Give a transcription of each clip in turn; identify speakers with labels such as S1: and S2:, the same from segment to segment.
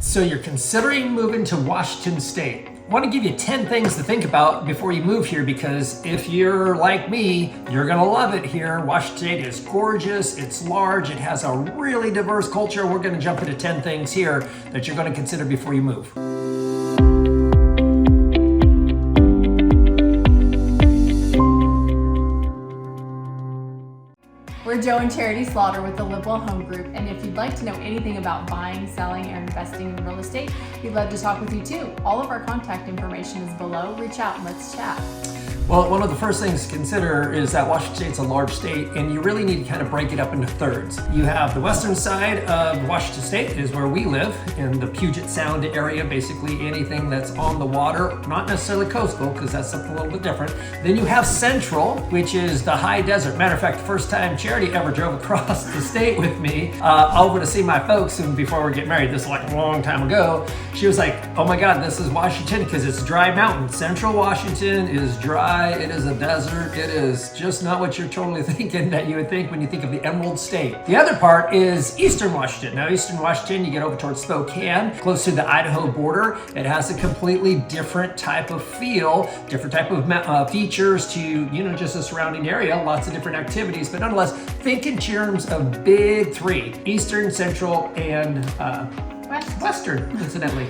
S1: So you're considering moving to Washington State. I want to give you 10 things to think about before you move here, because if you're like me, you're going to love it here. Washington State is gorgeous, it's large, it has a really diverse culture. We're going to jump into 10 things here that you're going to consider before you move.
S2: We're Joe and Charity Slawter with the Live Well Home Group, and if you'd like to know anything about buying, selling, or investing in real estate, we'd love to talk with you too. All of our contact information is below. Reach out and let's chat.
S1: Well, one of the first things to consider is that Washington State's a large state, and you really need to kind of break it up into thirds. You have the western side of Washington State is where we live, in the Puget Sound area, basically anything that's on the water, not necessarily coastal, because that's something a little bit different. Then you have central, which is the high desert. Matter of fact, the first time Charity ever drove across the state with me over to see my folks, and before we get married, this is like a long time ago, she was like, oh my God, this is Washington, because it's dry mountain. Central Washington is dry. It is a desert. It is just not what you're totally thinking that you would think when you think of the Emerald State. The other part is Eastern Washington. Now, Eastern Washington, you get over towards Spokane, close to the Idaho border. It has a completely different type of feel, different type of features to, just the surrounding area, lots of different activities, but nonetheless, think in terms of big three: Eastern, Central, and Western, incidentally.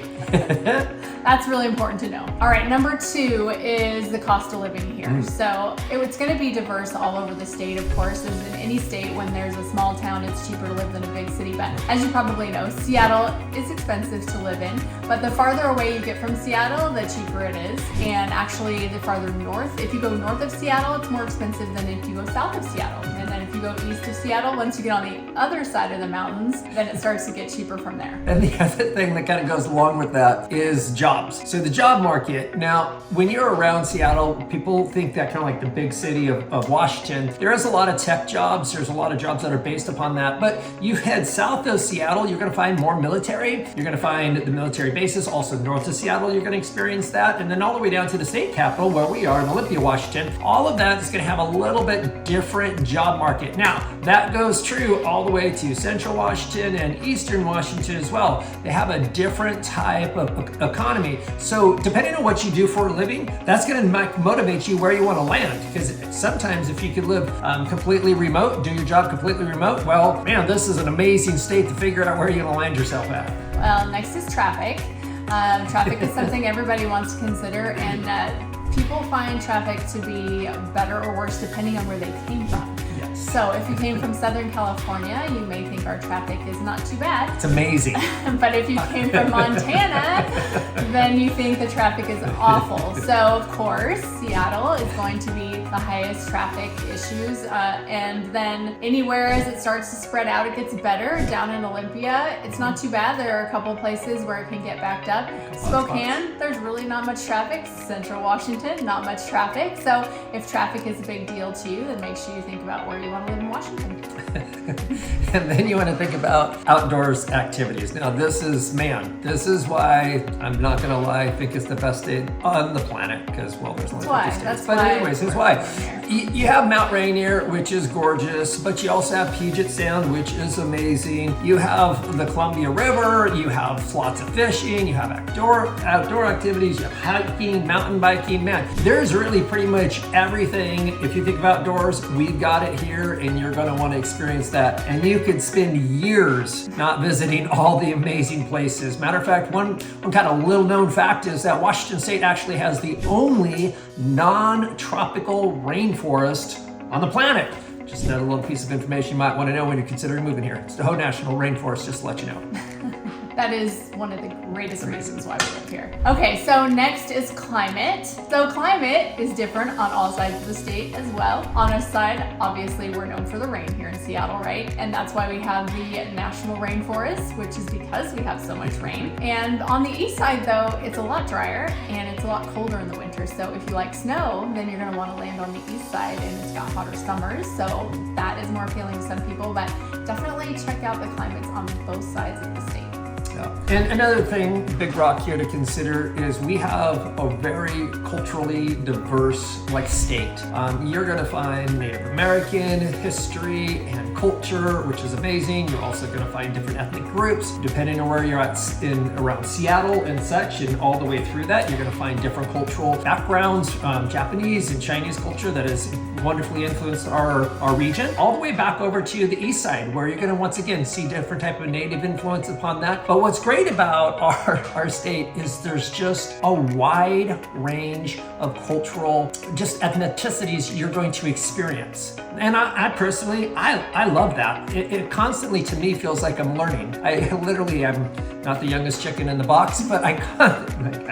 S2: That's really important to know. All right, number 2 is the cost of living here. So it's going to be diverse all over the state, of course, as in any state. When there's a small town, it's cheaper to live than a big city. But as you probably know, Seattle is expensive to live in. But the farther away you get from Seattle, the cheaper it is. And actually, the farther north, if you go north of Seattle, it's more expensive than if you go south of Seattle. And then if you go east of Seattle, once you get on the other side of the mountains, then it starts to get cheaper from there.
S1: And the other thing that kind of goes along with that is jobs. So the job market, now, when you're around Seattle, people think that kind of like the big city of Washington. There is a lot of tech jobs. There's a lot of jobs that are based upon that. But you head south of Seattle, you're going to find more military. You're going to find the military bases. Also north of Seattle, you're going to experience that. And then all the way down to the state capital, where we are in Olympia, Washington, all of that is going to have a little bit different job market. Now, that goes true all the way to Central Washington and Eastern Washington as well. They have a different type of economy. So depending on what you do for a living, that's going to motivate you where you want to land. Because sometimes if you could live completely remote, do your job completely remote, well, man, this is an amazing state to figure out where you're going to land yourself at.
S2: Well, next is traffic. Traffic is something everybody wants to consider, and people find traffic to be better or worse depending on where they came from. So if you came from Southern California, you may think our traffic is not too bad.
S1: It's amazing.
S2: But if you came from Montana, then you think the traffic is awful. So of course, Seattle is going to be the highest traffic issues. And then anywhere as it starts to spread out, it gets better. Down in Olympia, it's not too bad. There are a couple places where it can get backed up. Spokane, there's really not much traffic. Central Washington, not much traffic. So if traffic is a big deal to you, then make sure you think about where you want to live in Washington.
S1: And then you want to think about outdoors activities. Now this is why, I'm not going to lie, I think it's the best state on the planet, because, well, there's only 50 states. But anyways, here's why. You have Mount Rainier, which is gorgeous, but you also have Puget Sound, which is amazing. You have the Columbia River, you have lots of fishing, you have outdoor activities, you have hiking, mountain biking. Man, there's really pretty much everything. If you think of outdoors, we've got it here, and you're going to want to experience that. And you could spend years not visiting all the amazing places. Matter of fact, one kind of little known fact is that Washington State actually has the only non-tropical rainforest on the planet. Just another little piece of information you might want to know when you're considering moving here. It's the Tahoe National Rainforest, just to let you know.
S2: That is one of the greatest reasons why we live here. Okay, so next is climate. So climate is different on all sides of the state as well. On our side, obviously, we're known for the rain here in Seattle, right? And that's why we have the National Rainforest, which is because we have so much rain. And on the east side, though, it's a lot drier and it's a lot colder in the winter. So if you like snow, then you're gonna wanna land on the east side, and it's got hotter summers. So that is more appealing to some people, but definitely check out the climates on both sides of the state.
S1: And another thing, big rock here to consider, is we have a very culturally diverse state. You're going to find Native American history and culture, which is amazing. You're also going to find different ethnic groups, depending on where you're at around Seattle and such, and all the way through that, you're going to find different cultural backgrounds, Japanese and Chinese culture that has wonderfully influenced our region, all the way back over to the east side, where you're going to once again see different type of native influence upon that. But what's great about our state is there's just a wide range of cultural, just ethnicities you're going to experience. And I personally, I love that. It constantly, to me, feels like I'm learning. I literally am not the youngest chicken in the box, but I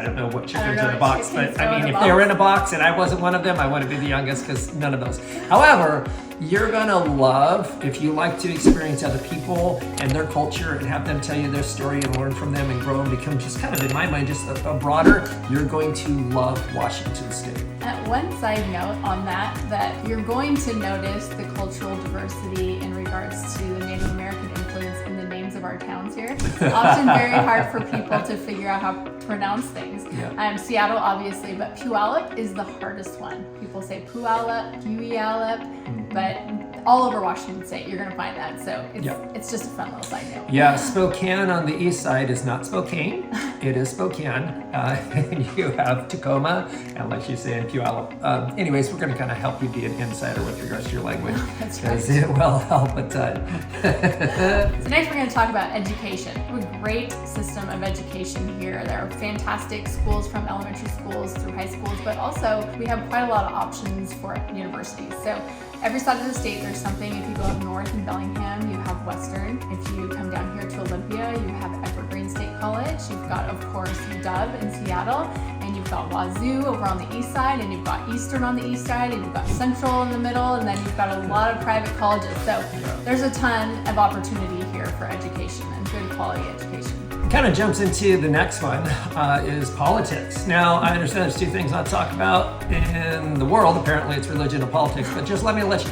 S1: don't know what chickens are in a box, but I mean, if they were in a box and I wasn't one of them, I want to be the youngest, because none of those. However, you're gonna love, if you like to experience other people and their culture and have them tell you their story and learn from them and grow and become just kind of, in my mind, just a broader, you're going to love Washington State.
S2: One side note on that you're going to notice the cultural diversity in regards to the Native American influence in the names of our towns here. It's often very hard for people to figure out how to pronounce things. Yeah. Seattle, obviously, but Puyallup is the hardest one. People say Puyallup, Puyallup, but all over Washington State, you're going to find that. So it's just a fun little side note.
S1: Yeah, Spokane on the east side is not Spokane. It is Spokane. And you have Tacoma, and like you say, in Puyallup. Anyways, we're going to kind of help you be an insider with regards to your language.
S2: That's right.
S1: It will help a ton.
S2: So next we're going to talk about education. We have a great system of education here. There are fantastic schools from elementary schools through high schools, but also we have quite a lot of options for universities. So every side of the state, there's something. If you go up north in Bellingham, you have Western. If you come down here to Olympia, you have Evergreen State College. You've got, of course, UW in Seattle, and you've got Wazoo over on the east side, and you've got Eastern on the east side, and you've got Central in the middle, and then you've got a lot of private colleges. So there's a ton of opportunity here for education and good quality education.
S1: Kind of jumps into the next one, is politics. Now, I understand there's two things I'll talk about in the world. Apparently it's religion and politics, but just let me let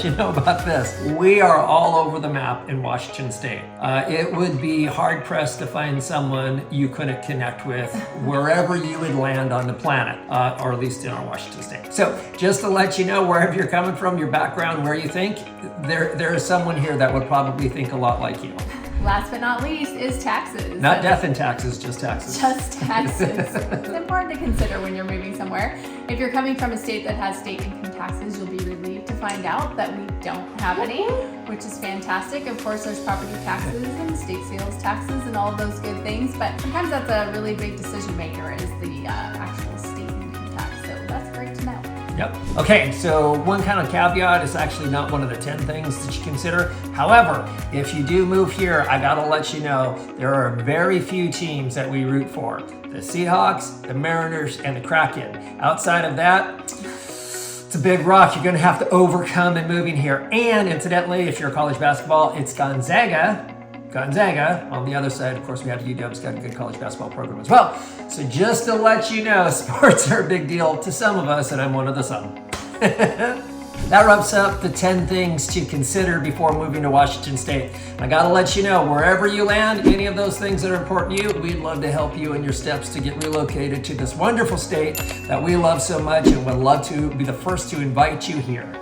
S1: you know about this. We are all over the map in Washington State. It would be hard pressed to find someone you couldn't connect with wherever you would land on the planet, or at least in our Washington State. So just to let you know, wherever you're coming from, your background, where you think, there is someone here that would probably think a lot like you.
S2: Last but not least is taxes.
S1: Not death and taxes, just taxes.
S2: Just taxes. It's important to consider when you're moving somewhere. If you're coming from a state that has state income taxes, you'll be relieved to find out that we don't have any, which is fantastic. Of course, there's property taxes and state sales taxes and all of those good things, but sometimes that's a really big decision maker, is the actual state income tax. So that's great to know.
S1: Yep. Okay, so one kind of caveat, is actually not one of the 10 things that you consider. However, if you do move here, I gotta let you know, there are very few teams that we root for. The Seahawks, the Mariners, and the Kraken. Outside of that, it's a big rock you're gonna have to overcome in moving here. And incidentally, if you're college basketball, it's Gonzaga. On the other side, of course, we have UW's got a good college basketball program as well. So just to let you know, sports are a big deal to some of us, and I'm one of the some. That wraps up the 10 things to consider before moving to Washington State. I gotta let you know, wherever you land, any of those things that are important to you, we'd love to help you in your steps to get relocated to this wonderful state that we love so much, and would love to be the first to invite you here.